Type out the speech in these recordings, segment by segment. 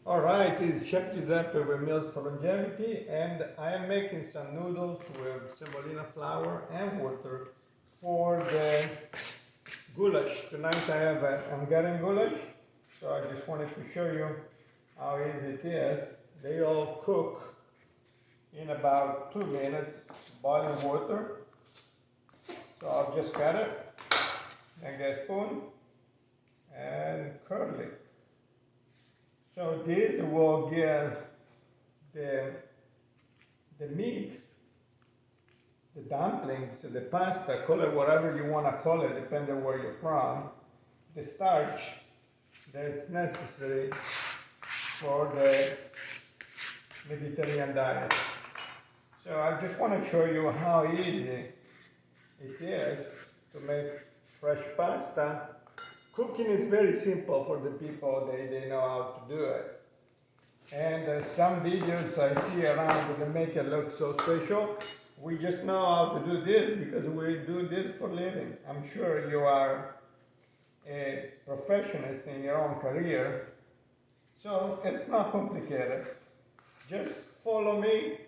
Alright, it's Chef Giuseppe with Meals for Longevity, and I am making some noodles with semolina flour and water for the goulash. Tonight I have a Hungarian goulash, so I just wanted to show you how easy it is. They all cook in about 2 minutes, boiling water. So I'll just cut it, then get a spoon and curl it. So this will give the meat, the dumplings, the pasta, call it whatever you want to call it, depending where you're from, the starch that's necessary for the Mediterranean diet. So I just want to show you how easy it is to make fresh pasta. Cooking is very simple for the people, they know how to do it. And some videos I see around that make it look so special. We just know how to do this because we do this for a living. I'm sure you are a professionist in your own career. So it's not complicated. Just follow me,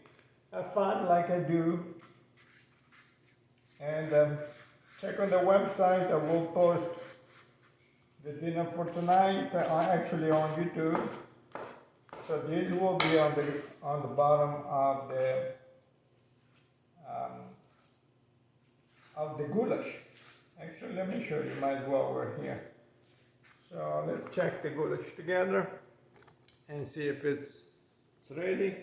have fun like I do. And check on the website, I will post the dinner for tonight, actually on YouTube. So this will be on the bottom of the goulash. Actually, let me show you. Might as well we're here. So let's check the goulash together and see if it's ready.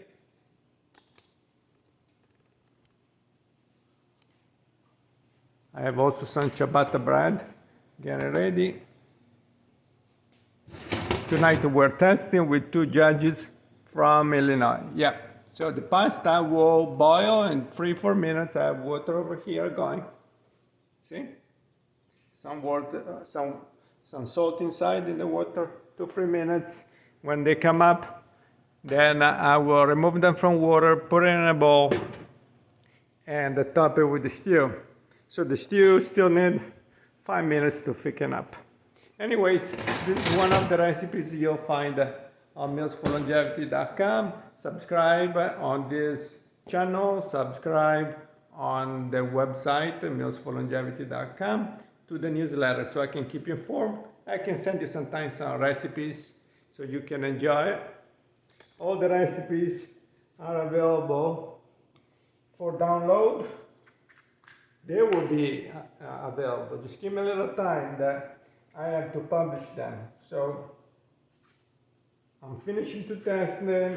I have also some ciabatta bread getting ready. Tonight we're testing with 2 judges from Illinois. Yeah, so the pasta will boil in 3-4 minutes. I have water over here going. See? Some water, some salt inside in the water, 2-3 minutes. When they come up, then I will remove them from water, put it in a bowl, and top it with the stew. So the stew still needs 5 minutes to thicken up. Anyways, this is one of the recipes you'll find on mealsforlongevity.com. Subscribe on this channel, subscribe on the website, mealsforlongevity.com, to the newsletter so I can keep you informed. I can send you sometimes some recipes so you can enjoy it. All the recipes are available for download. They will be available. Just give me a little time that I have to publish them. So I'm finishing to test the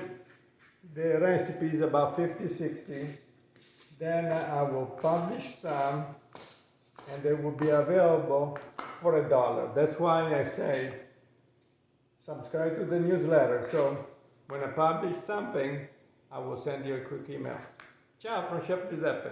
recipes, about 50-60. Then I will publish some and they will be available for $1. That's why I say subscribe to the newsletter. So when I publish something, I will send you a quick email. Ciao from Chef Giuseppe.